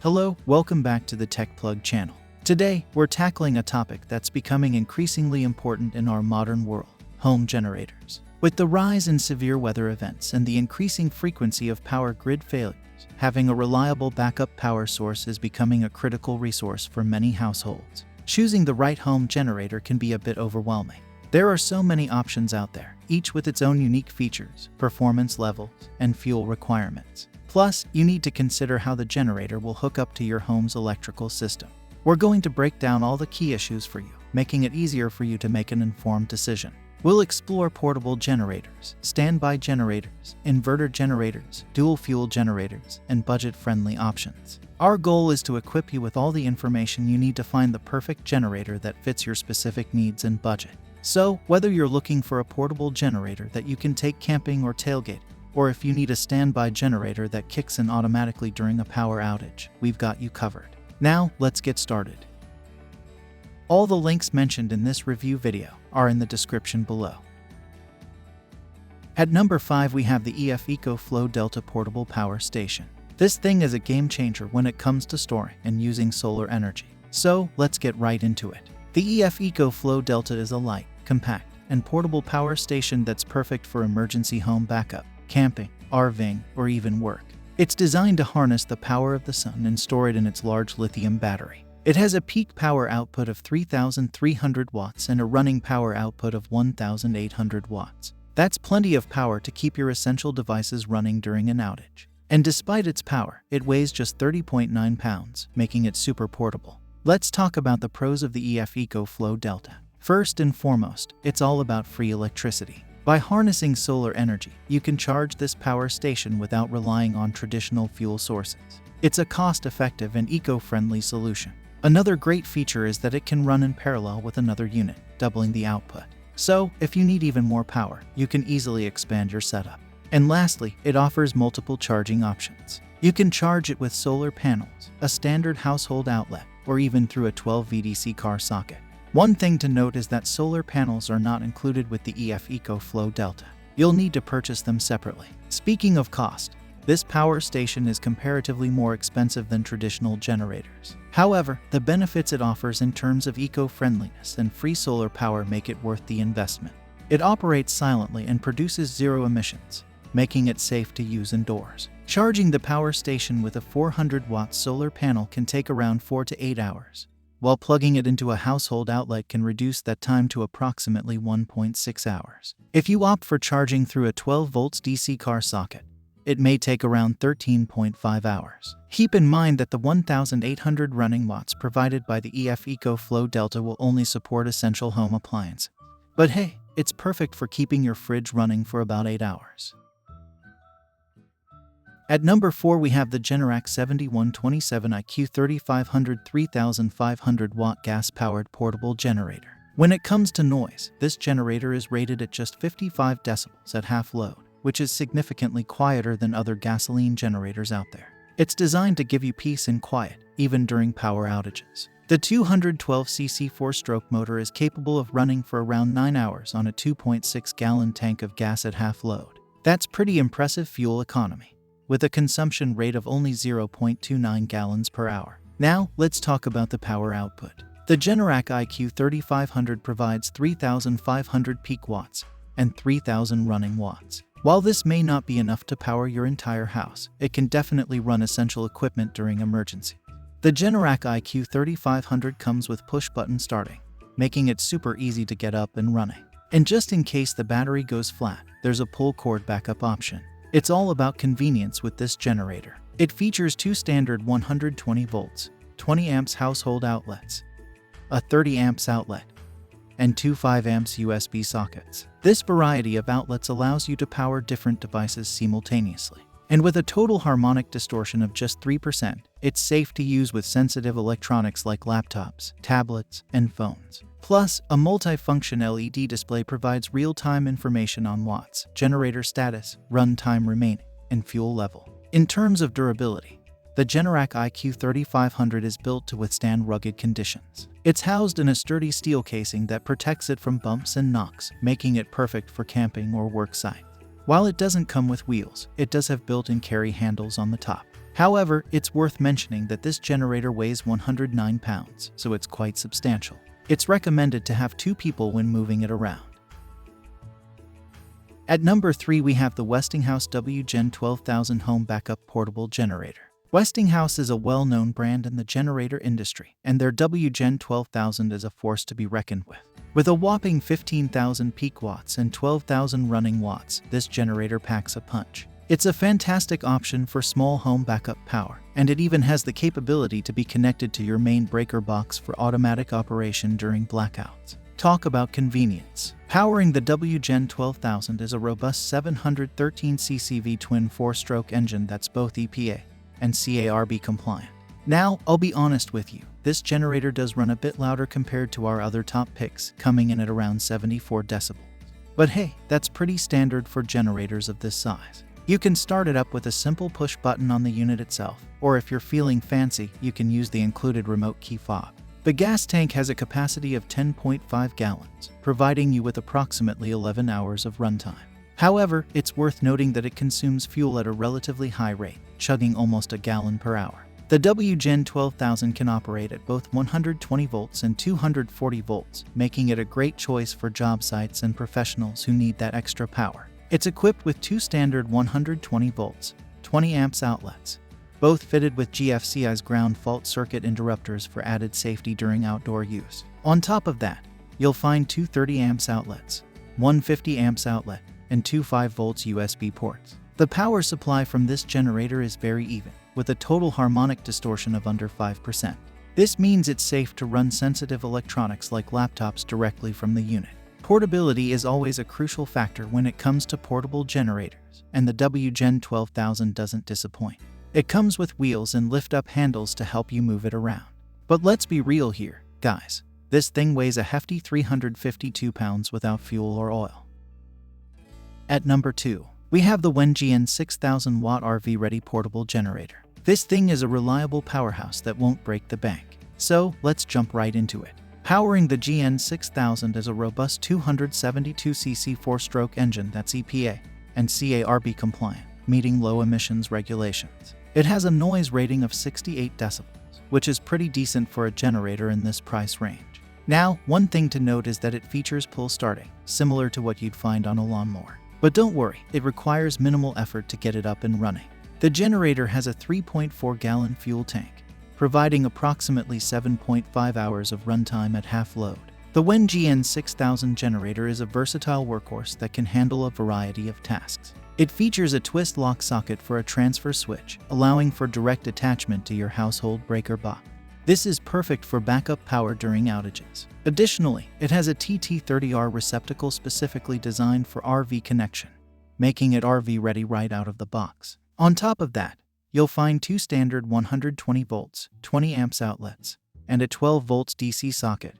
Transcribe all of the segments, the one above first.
Hello, welcome back to the Tech Plug channel. Today, we're tackling a topic that's becoming increasingly important in our modern world: home generators. With the rise in severe weather events and the increasing frequency of power grid failures, having a reliable backup power source is becoming a critical resource for many households. Choosing the right home generator can be a bit overwhelming. There are so many options out there, each with its own unique features, performance levels, and fuel requirements. Plus, you need to consider how the generator will hook up to your home's electrical system. We're going to break down all the key issues for you, making it easier for you to make an informed decision. We'll explore portable generators, standby generators, inverter generators, dual-fuel generators, and budget-friendly options. Our goal is to equip you with all the information you need to find the perfect generator that fits your specific needs and budget. So, whether you're looking for a portable generator that you can take camping or tailgating, or if you need a standby generator that kicks in automatically during a power outage, we've got you covered. Now, let's get started. All the links mentioned in this review video are in the description below. At number 5 we have the EcoFlow Delta Portable Power Station. This thing is a game changer when it comes to storing and using solar energy. So, let's get right into it. The EcoFlow Delta is a light, compact, and portable power station that's perfect for emergency home backup, camping, RVing, or even work. It's designed to harness the power of the sun and store it in its large lithium battery. It has a peak power output of 3,300 watts and a running power output of 1,800 watts. That's plenty of power to keep your essential devices running during an outage. And despite its power, it weighs just 30.9 pounds, making it super portable. Let's talk about the pros of the EcoFlow Delta. First and foremost, it's all about free electricity. By harnessing solar energy, you can charge this power station without relying on traditional fuel sources. It's a cost-effective and eco-friendly solution. Another great feature is that it can run in parallel with another unit, doubling the output. So, if you need even more power, you can easily expand your setup. And lastly, it offers multiple charging options. You can charge it with solar panels, a standard household outlet, or even through a 12 VDC car socket. One thing to note is that solar panels are not included with the EcoFlow Delta. You'll need to purchase them separately. Speaking of cost, this power station is comparatively more expensive than traditional generators. However, the benefits it offers in terms of eco-friendliness and free solar power make it worth the investment. It operates silently and produces zero emissions, making it safe to use indoors. Charging the power station with a 400-watt solar panel can take around 4 to 8 hours, while plugging it into a household outlet can reduce that time to approximately 1.6 hours. If you opt for charging through a 12 volts DC car socket, it may take around 13.5 hours. Keep in mind that the 1,800 running watts provided by the EcoFlow Delta will only support essential home appliances. But hey, it's perfect for keeping your fridge running for about 8 hours. At number 4 we have the Generac 7127 IQ 3500 3500 watt gas-powered portable generator. When it comes to noise, this generator is rated at just 55 decibels at half load, which is significantly quieter than other gasoline generators out there. It's designed to give you peace and quiet, even during power outages. The 212cc 4-stroke motor is capable of running for around 9 hours on a 2.6-gallon tank of gas at half load. That's pretty impressive fuel economy, with a consumption rate of only 0.29 gallons per hour. Now, let's talk about the power output. The Generac IQ 3500 provides 3,500 peak watts and 3,000 running watts. While this may not be enough to power your entire house, it can definitely run essential equipment during emergencies. The Generac IQ 3500 comes with push-button starting, making it super easy to get up and running. And just in case the battery goes flat, there's a pull cord backup option. It's all about convenience with this generator. It features 2 standard 120 volts, 20 amps household outlets, a 30 amps outlet, and 2 5 amps USB sockets. This variety of outlets allows you to power different devices simultaneously. And with a total harmonic distortion of just 3%, it's safe to use with sensitive electronics like laptops, tablets, and phones. Plus, a multi-function LED display provides real-time information on watts, generator status, run time remaining, and fuel level. In terms of durability, the Generac IQ 3500 is built to withstand rugged conditions. It's housed in a sturdy steel casing that protects it from bumps and knocks, making it perfect for camping or work sites. While it doesn't come with wheels, it does have built-in carry handles on the top. However, it's worth mentioning that this generator weighs 109 pounds, so it's quite substantial. It's recommended to have 2 people when moving it around. At number 3 we have the Westinghouse WGen 12000 Home Backup Portable Generator. Westinghouse is a well-known brand in the generator industry, and their WGen 12000 is a force to be reckoned with. With a whopping 15,000 peak watts and 12,000 running watts, this generator packs a punch. It's a fantastic option for small home backup power, and it even has the capability to be connected to your main breaker box for automatic operation during blackouts. Talk about convenience. Powering the WGen 12000 is a robust 713cc V-twin 4-stroke engine that's both EPA and CARB compliant. Now, I'll be honest with you, this generator does run a bit louder compared to our other top picks, coming in at around 74 decibels. But hey, that's pretty standard for generators of this size. You can start it up with a simple push button on the unit itself, or if you're feeling fancy, you can use the included remote key fob. The gas tank has a capacity of 10.5 gallons, providing you with approximately 11 hours of runtime. However, it's worth noting that it consumes fuel at a relatively high rate, chugging almost a gallon per hour. The WGen 12000 can operate at both 120 volts and 240 volts, making it a great choice for job sites and professionals who need that extra power. It's equipped with 2 standard 120 volts, 20 amps outlets, both fitted with GFCI's ground fault circuit interrupters for added safety during outdoor use. On top of that, you'll find 2 30 amps outlets, 1 50 amps outlet, and 2 5 volts USB ports. The power supply from this generator is very even, with a total harmonic distortion of under 5%. This means it's safe to run sensitive electronics like laptops directly from the unit. Portability is always a crucial factor when it comes to portable generators, and the WGen 12000 doesn't disappoint. It comes with wheels and lift-up handles to help you move it around. But let's be real here, guys. This thing weighs a hefty 352 pounds without fuel or oil. At number 2, we have the WENGN 6000 watt RV-ready portable generator. This thing is a reliable powerhouse that won't break the bank. So, let's jump right into it. Powering the GN 6000 is a robust 272cc 4-stroke engine that's EPA and CARB compliant, meeting low emissions regulations. It has a noise rating of 68 decibels, which is pretty decent for a generator in this price range. Now, one thing to note is that it features pull starting, similar to what you'd find on a lawnmower. But don't worry, it requires minimal effort to get it up and running. The generator has a 3.4-gallon fuel tank, providing approximately 7.5 hours of runtime at half load. The WENGN 6000 generator is a versatile workhorse that can handle a variety of tasks. It features a twist lock socket for a transfer switch, allowing for direct attachment to your household breaker box. This is perfect for backup power during outages. Additionally, it has a TT30R receptacle specifically designed for RV connection, making it RV ready right out of the box. On top of that, you'll find 2 standard 120 volts, 20 amps outlets, and a 12 volts DC socket,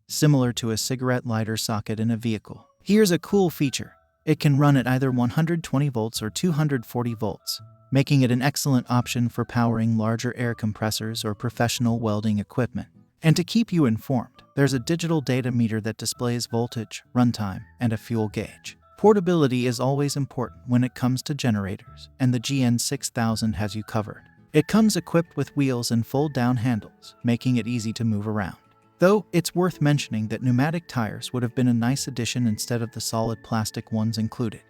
similar to a cigarette lighter socket in a vehicle. Here's a cool feature. It can run at either 120 volts or 240 volts, making it an excellent option for powering larger air compressors or professional welding equipment. And to keep you informed, there's a digital data meter that displays voltage, runtime, and a fuel gauge. Portability is always important when it comes to generators, and the GN 6000 has you covered. It comes equipped with wheels and fold-down handles, making it easy to move around. Though, it's worth mentioning that pneumatic tires would have been a nice addition instead of the solid plastic ones included.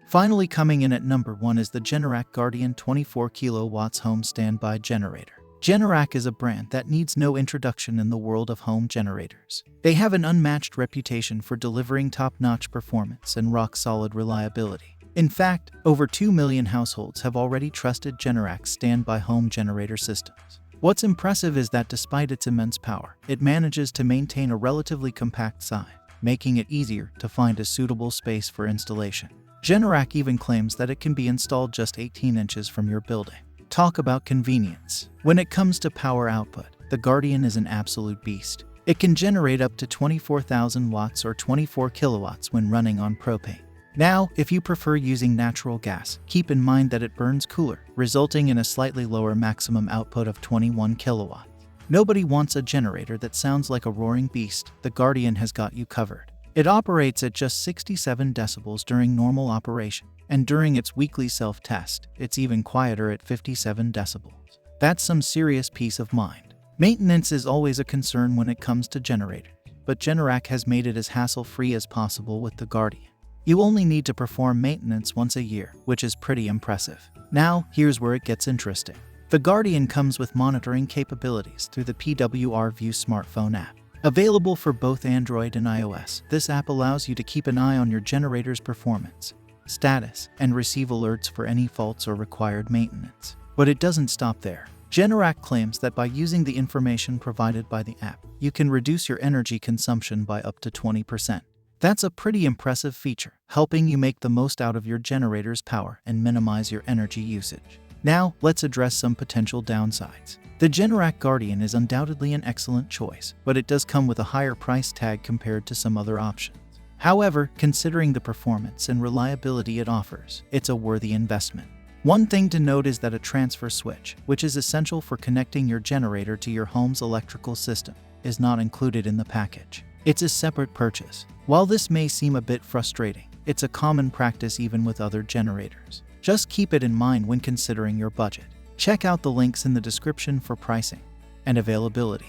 Finally, coming in at number 1 is the Generac Guardian 24 kilowatts home standby generator. Generac is a brand that needs no introduction in the world of home generators. They have an unmatched reputation for delivering top-notch performance and rock-solid reliability. In fact, over 2 million households have already trusted Generac's standby home generator systems. What's impressive is that despite its immense power, it manages to maintain a relatively compact size, making it easier to find a suitable space for installation. Generac even claims that it can be installed just 18 inches from your building. Talk about convenience. When it comes to power output, the Guardian is an absolute beast. It can generate up to 24,000 watts or 24 kilowatts when running on propane. Now, if you prefer using natural gas, keep in mind that it burns cooler, resulting in a slightly lower maximum output of 21 kilowatts. Nobody wants a generator that sounds like a roaring beast. The Guardian has got you covered. It operates at just 67 decibels during normal operation, and during its weekly self-test, it's even quieter at 57 decibels. That's some serious peace of mind. Maintenance is always a concern when it comes to generators, but Generac has made it as hassle-free as possible with the Guardian. You only need to perform maintenance once a year, which is pretty impressive. Now, here's where it gets interesting. The Guardian comes with monitoring capabilities through the PWR-View smartphone app. Available for both Android and iOS, this app allows you to keep an eye on your generator's performance, status, and receive alerts for any faults or required maintenance. But it doesn't stop there. Generac claims that by using the information provided by the app, you can reduce your energy consumption by up to 20%. That's a pretty impressive feature, helping you make the most out of your generator's power and minimize your energy usage. Now, let's address some potential downsides. The Generac Guardian is undoubtedly an excellent choice, but it does come with a higher price tag compared to some other options. However, considering the performance and reliability it offers, it's a worthy investment. One thing to note is that a transfer switch, which is essential for connecting your generator to your home's electrical system, is not included in the package. It's a separate purchase. While this may seem a bit frustrating, it's a common practice even with other generators. Just keep it in mind when considering your budget. Check out the links in the description for pricing and availability.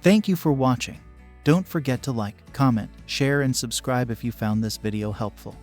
Thank you for watching. Don't forget to like, comment, share, and subscribe if you found this video helpful.